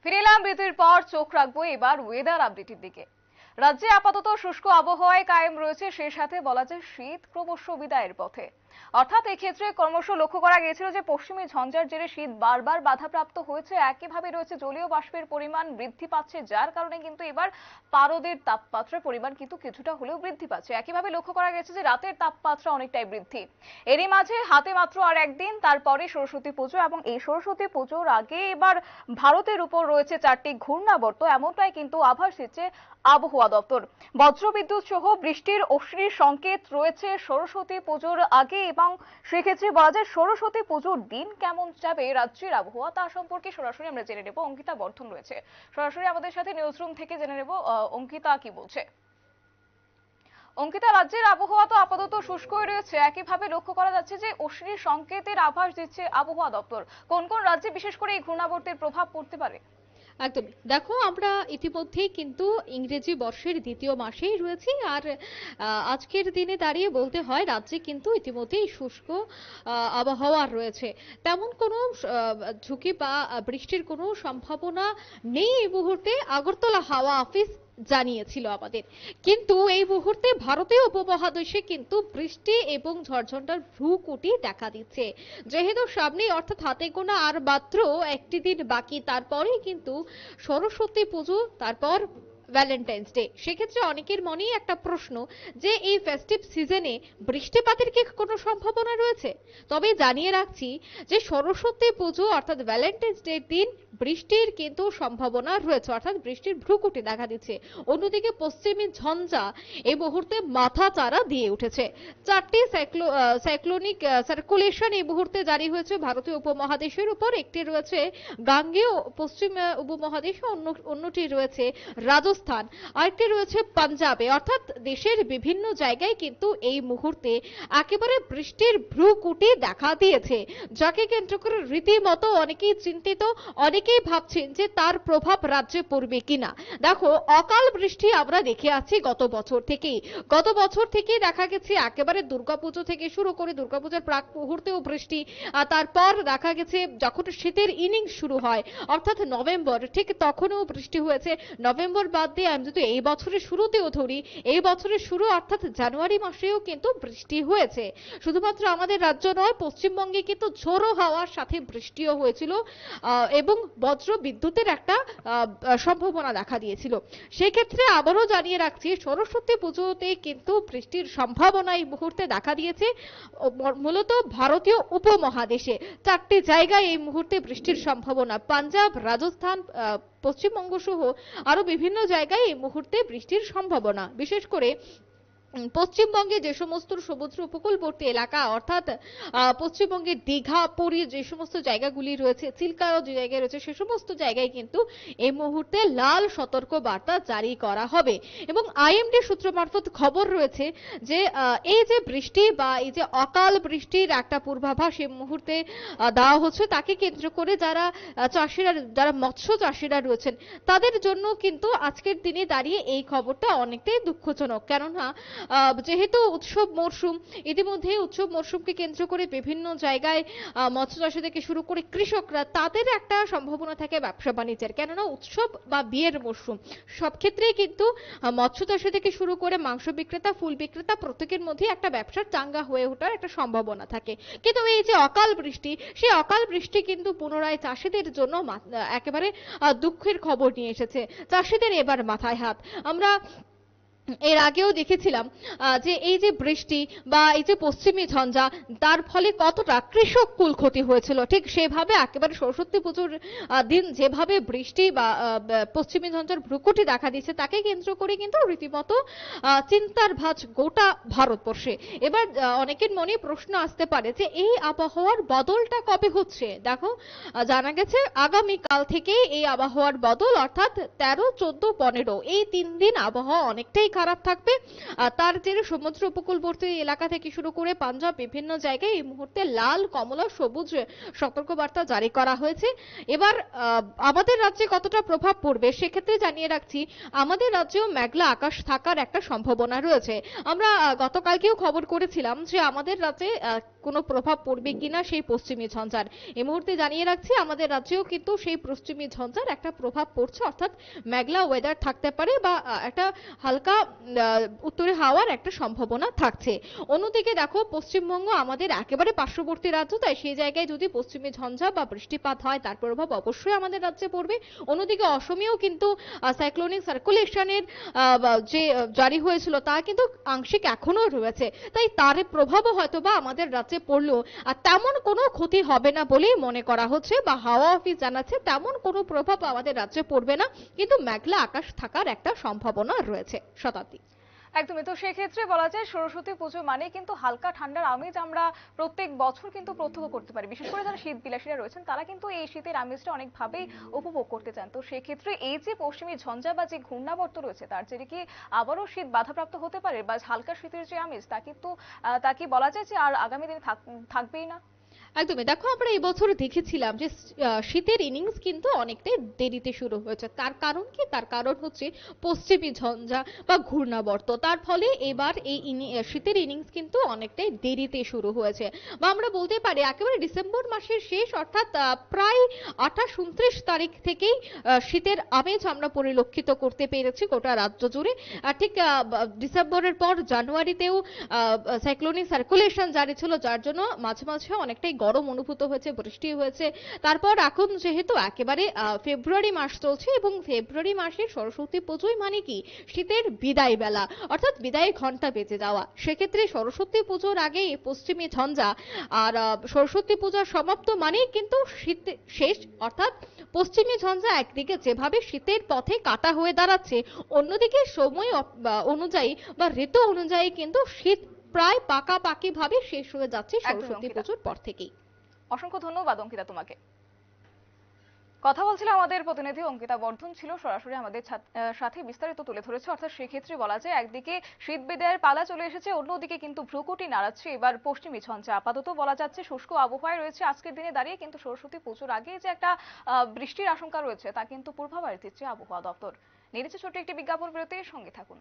ফিরে এলাম বিরতির পর। চোখ রাখবো এবার ওয়েদার আপডেটের দিকে। রাজ্যে আপাতত শুষ্ক আবহাওয়ায় কায়েম রয়েছে, সেই সাথে বলা যায় শীত ক্রমশ বিদায়ের পথে। অর্থাৎ এই ক্ষেত্রে ক্রমশ লক্ষ্য করা গিয়েছিল যে পশ্চিমী ঝঞ্ঝার জেরে শীত বারবার বাধাপ্রাপ্ত হয়েছে। একইভাবে রয়েছে জলীয় বাষ্পের পরিমাণ বৃদ্ধি পাচ্ছে, যার কারণে কিন্তু এবার পারদের তাপমাত্রার পরিমাণ কিন্তু কিছুটা হলেও বৃদ্ধি পাচ্ছে। একইভাবে লক্ষ্য করা গেছে যে রাতের তাপমাত্রা অনেকটাই বৃদ্ধি। এরই মাঝে হাতে মাত্র আর একদিন, তারপরে সরস্বতী পুজো, এবং এই সরস্বতী পুজোর আগে এবার ভারতের উপর রয়েছে 4টি ঘূর্ণাবর্ত, এমনটাই কিন্তু আভাস দিচ্ছে আবহাওয়া দপ্তর। বজ্রবিদ্যুৎ সহ বৃষ্টির অশ্বির সংকেত রয়েছে সরস্বতী পুজোর আগে, এবং সেক্ষেত্রে বলা যায় সরস্বতী পুজোর দিন কেমন যাবে রাজ্যের আবহাওয়া তা সম্পর্কে সরাসরি আমরা জেনে নেব। অঙ্কিতা বর্ধন রয়েছে সরাসরি আমাদের সাথে নিউজরুম থেকে, জেনে নেব অঙ্কিতা কি বলছে। অঙ্কিতা, রাজ্যের আবহাওয়া তো আপাতত শুষ্কই রয়েছে, একইভাবে লক্ষ্য করা যাচ্ছে যে অশ্বির সংকেতের আভাস দিচ্ছে আবহাওয়া দপ্তর। কোন কোন রাজ্যে বিশেষ করে এই ঘূর্ণাবর্তের প্রভাব পড়তে পারে? একদমই। দেখো, আমরা ইতিমধ্যেই কিন্তু ইংরেজি বর্ষের দ্বিতীয় মাসেই রয়েছি। আর আজকের দিনে দাঁড়িয়ে বলতে হয় রাজ্যে কিন্তু ইতিমধ্যেই শুষ্ক আবহাওয়া রয়েছে। তেমন কোনো ঝুঁকি বা বৃষ্টির কোনো সম্ভাবনা নেই এই মুহূর্তে, আগরতলা হাওয়া অফিস জানিয়েছিল আমাদের। কিন্তু এই মুহূর্তে ভারতীয় উপমহাদেশে কিন্তু বৃষ্টি এবং ঝড়ঝঞ্ঝার ভ্রুকুটি দেখা দিচ্ছে। যেহেতু সামনেই, অর্থাৎ হাতে গোনা আর মাত্র একটি দিন বাকি, তারপরেই কিন্তু সরস্বতী পুজো, তারপর ভ্যালেন্টাইন্স ডে। সেক্ষেত্রে অনেকের মনেই একটা প্রশ্ন যে এই ফেস্টিভ সিজনে বৃষ্টিপাতের কি কোনো সম্ভাবনা রয়েছে? তবে জানিয়ে রাখছি যে সরস্বতী পুজো অর্থাৎ ভ্যালেন্টাইন্স ডে দিন বৃষ্টির কিন্তু সম্ভাবনা রয়েছে, অর্থাৎ বৃষ্টির ভ্রুকুটি দেখা দিচ্ছে। অন্যদিকে পশ্চিমী ঝঞ্ঝা এই মুহূর্তে মাথা চারা দিয়ে উঠেছে। 4টি সাইক্লোনিক সার্কুলেশন এই মুহূর্তে জারি হয়েছে ভারতীয় উপমহাদেশের উপর। একটি রয়েছে গাঙ্গেয় পশ্চিম উপমহাদেশে, অন্যটি রয়েছে রাজস্থান, আরেকটি রয়েছে পাঞ্জাবে। অর্থাৎ দেশের বিভিন্ন জায়গায় কিন্তু এই মুহূর্তে একেবারে বৃষ্টির ভ্রুকুটি দেখা দিয়েছে, যাকে কেন্দ্র করে রীতিমতো অনেকেই চিন্তিত, অনেকেই ভাবছেন যে তার প্রভাব রাজ্যে পড়বে কিনা। দেখো, অকাল বৃষ্টি আমরা দেখে আছি গত বছর থেকেই দেখা গেছে একেবারে দুর্গাপুজো থেকে শুরু করে দুর্গাপূজার প্রাক মুহূর্তেও বৃষ্টি, আর তারপর দেখা গেছে যখন শীতের ইনিংস শুরু হয় অর্থাৎ নভেম্বর, ঠিক তখনও বৃষ্টি হয়েছে। নভেম্বর বাদ দিয়ে আমি যদি এই বছরের শুরুতেও ধরি, এই বছরের শুরু অর্থাৎ জানুয়ারি মাসেও কিন্তু বৃষ্টি হয়েছে। শুধুমাত্র আমাদের রাজ্য নয়, পশ্চিমবঙ্গে কিন্তু ঝোড়ো হাওয়ার সাথে বৃষ্টিও হয়েছিল এবং বজ্র বিদ্যুতের একটা সম্ভাবনা দেখা দিয়েছিল। সেক্ষেত্রে আবারও জানিয়ে রাখছি সরস্বতী পুজোতে কিন্তু বৃষ্টির সম্ভাবনা এই মুহূর্তে দেখা দিয়েছে। মূলত ভারতীয় উপমহাদেশে 4টি জায়গায় এই মুহূর্তে বৃষ্টির সম্ভাবনা। পাঞ্জাব, রাজস্থান, পশ্চিমবঙ্গ সহ আরো বিভিন্ন জায়গায় এই মুহূর্তে বৃষ্টির সম্ভাবনা। বিশেষ করে পশ্চিমবঙ্গে যে সমস্ত সমুদ্র উপকূলবর্তী এলাকা, অর্থাৎ পশ্চিমবঙ্গের দীঘা, পুরী যে সমস্ত জায়গাগুলি রয়েছে, চিল্কাও যে জায়গায় রয়েছে, সে সমস্ত জায়গায় কিন্তু এই মুহূর্তে লাল সতর্ক বার্তা জারি করা হবে। এবং আইএমডি সূত্র মারফত খবর রয়েছে যে এই যে বৃষ্টি বা এই যে অকাল বৃষ্টির একটা পূর্বাভাস এই মুহূর্তে দেওয়া হচ্ছে, তাকে কেন্দ্র করে যারা চাষিরা, যারা মৎস্য চাষিরা রয়েছেন, তাদের জন্য কিন্তু আজকের দিনে দাঁড়িয়ে এই খবরটা অনেকটাই দুঃখজনক। কেননা যেহেতু উৎসব মরশুম, ইতিমধ্যে উৎসব মরশুমকে কেন্দ্র করে বিভিন্ন জায়গায় মৎস্য চাষি থেকে শুরু করে কৃষকরা, তাদের একটা সম্ভাবনা থাকে ব্যবসা বাণিজ্যের। কেননা উৎসব বা বিয়ের মরশুম, সব ক্ষেত্রেই কিন্তু মৎস্য চাষি থেকে শুরু করে মাংস বিক্রেতা, ফুল বিক্রেতা, প্রত্যেকের মধ্যে একটা ব্যবসার চাঙ্গা হয়ে ওঠার একটা সম্ভাবনা থাকে। কিন্তু এই যে অকাল বৃষ্টি, সেই অকাল বৃষ্টি কিন্তু পুনরায় চাষিদের জন্য একেবারে দুঃখের খবর নিয়ে এসেছে। চাষিদের এবার মাথায় হাত। আমরা এর আগেও দেখেছিলাম যে এই যে বৃষ্টি বা এই যে পশ্চিমী ঝঞ্ঝা, তার ফলে কতটা কৃষক কুল ক্ষতি হয়েছিল। ঠিক সেভাবে একেবারে সরস্বতী পুজোর দিন যেভাবে বৃষ্টি বা পশ্চিমী ঝঞ্ঝার ভ্রুকুটি দেখা দিচ্ছে, তাকে কেন্দ্র করে কিন্তু রীতিমতো চিন্তার ভাঁজ গোটা ভারতবর্ষে। এবার অনেকের মনে প্রশ্ন আসতে পারে যে এই আবহাওয়ার বদলটা কবে হচ্ছে। দেখো, জানা গেছে আগামীকাল থেকে এই আবহাওয়ার বদল, অর্থাৎ 13, 14, 15 এই 3 দিন আবহাওয়া অনেকটাই খারাপ থাকবে। তার জেরে সমুদ্র উপকূলবর্তী এলাকা থেকে শুরু করে পাঞ্জাব বিভিন্ন জায়গায় এই মুহূর্তে লাল, কমলা, সবুজ সতর্কবার্তা জারি করা হয়েছে। এবার আমাদের রাজ্যে কতটা প্রভাব পড়বে সেক্ষেত্রে জানিয়ে রাখছি, আমাদের রাজ্যেও মেঘলা আকাশ থাকার একটা সম্ভাবনা রয়েছে। আমরা গতকালকেও খবর করেছিলাম যে আমাদের রাজ্যে কোনো প্রভাব পড়বে কিনা সেই পশ্চিমী ঝঞ্ঝার। এই মুহূর্তে জানিয়ে রাখছি, আমাদের রাজ্যেও কিন্তু সেই পশ্চিমী ঝঞ্ঝার একটা প্রভাব পড়ছে, অর্থাৎ মেঘলা ওয়েদার থাকতে পারে বা একটা হালকা উত্তরে হাওয়ার একটা সম্ভাবনা থাকছে। অন্যদিকে দেখো, পশ্চিমবঙ্গ আমাদের একেবারে পার্শ্ববর্তী রাজ্য, তাই সেই জায়গায় যদি পশ্চিমী ঝঞ্ঝা বা বৃষ্টিপাত হয় তার প্রভাব অবশ্যই আমাদের রাজ্যে পড়বে। অন্যদিকে অসমেও কিন্তু সাইক্লোনিক সার্কুলেশনের যে জারি হয়েছিল তা কিন্তু আংশিক এখনো রয়েছে, তাই তার প্রভাবও হয়তো বা আমাদের রাজ্যে পড়লেও আর তেমন কোনো ক্ষতি হবে না বলেই মনে করা হচ্ছে, বা হাওয়া অফিস জানাচ্ছে তেমন কোনো প্রভাব আমাদের রাজ্যে পড়বে না, কিন্তু মেঘলা আকাশ থাকার একটা সম্ভাবনা রয়েছে। শতাব্দী। একদমই। তো সেক্ষেত্রে বলা যায় সরস্বতী পুজো মানে কিন্তু হালকা ঠান্ডার আমেজ আমরা প্রত্যেক বছর কিন্তু প্রত্যক্ষ করতে পারি। বিশেষ করে যারা শীত বিলাসীরা রয়েছেন তারা কিন্তু এই শীতের আমেজটা অনেকভাবেই উপভোগ করতে চান। তো সেক্ষেত্রে এই যে পশ্চিমী ঝঞ্ঝা বা যে ঘূর্ণাবর্ত রয়েছে তার জেরে কি আবারও শীত বাধাপ্রাপ্ত হতে পারে, বা হালকা শীতের যে আমেজ তা কিন্তু তা কি বলা যায় যে আর আগামী দিনে থাকবেই না? একদমই। দেখো, আমরা এই বছর দেখেছিলাম যে শীতের ইনিংস কিন্তু অনেকটাই দেরিতে শুরু হয়েছে। তার কারণ কি? তার কারণ হচ্ছে পশ্চিমী ঝঞ্ঝা বা ঘূর্ণাবর্ত। তার ফলে এবার এই শীতের ইনিংস কিন্তু অনেকটাই দেরিতে শুরু হয়েছে, বা আমরা বলতে পারি একেবারে ডিসেম্বর মাসের শেষ, অর্থাৎ প্রায় 28-29 তারিখ থেকেই শীতের আমেজ আমরা পরিলক্ষিত করতে পেরেছি গোটা রাজ্য জুড়ে। আর ঠিক ডিসেম্বরের পর জানুয়ারিতেও সাইক্লোনিক সার্কুলেশন জারি ছিল, যার জন্য মাঝে মাঝে অনেকটাই গরম অনুভূত হয়েছে, বৃষ্টি হয়েছে। তারপর এখন যেহেতু একেবারে ফেব্রুয়ারি মাস চলছে, এবং ফেব্রুয়ারি মাসের সরস্বতী পুজোই মানে কি শীতের বিদায় বেলা, অর্থাৎ বিদায় ঘন্টা বেজে যাওয়া। সেক্ষেত্রে সরস্বতী পুজোর আগে এই পশ্চিমী ঝঞ্ঝা আর সরস্বতী পূজা সমাপ্ত মানেই কিন্তু শীত শেষ, অর্থাৎ পশ্চিমী ঝঞ্ঝা একদিকে যেভাবে শীতের পথে কাটা হয়ে দাঁড়াচ্ছে, অন্যদিকে সময় অনুযায়ী বা ঋতু অনুযায়ী কিন্তু শীত প্রায় পাকাপাকি ভাবে শেষ হয়ে যাচ্ছে একদম সরস্বতী অঙ্কিতা, পুজোর পর থেকেই। অসংখ্য ধন্যবাদ অঙ্কিতা তোমাকে। কথা বলছিল আমাদের প্রতিনিধি অঙ্কিতা বর্ধন, ছিল সরাসরি আমাদের সাথে বিস্তারিত তুলে ধরেছে। অর্থাৎ সেক্ষেত্রে বলা যায় একদিকে শীত বিদায়ের পালা চলে এসেছে, অন্যদিকে কিন্তু ভ্রুকুটি নাড়াচ্ছে এবার পশ্চিমী ঝঞ্ঝা। আপাতত বলা যাচ্ছে শুষ্ক আবহাওয়ায় রয়েছে আজকের দিনে দাঁড়িয়ে, কিন্তু সরস্বতী পুজোর আগে যে একটা বৃষ্টির আশঙ্কা রয়েছে তা কিন্তু পূর্বাভাস দিচ্ছে আবহাওয়া দপ্তর। নিয়ে নিচ্ছে ছোট্ট একটি বিজ্ঞাপন বিরতির সঙ্গে থাকুন।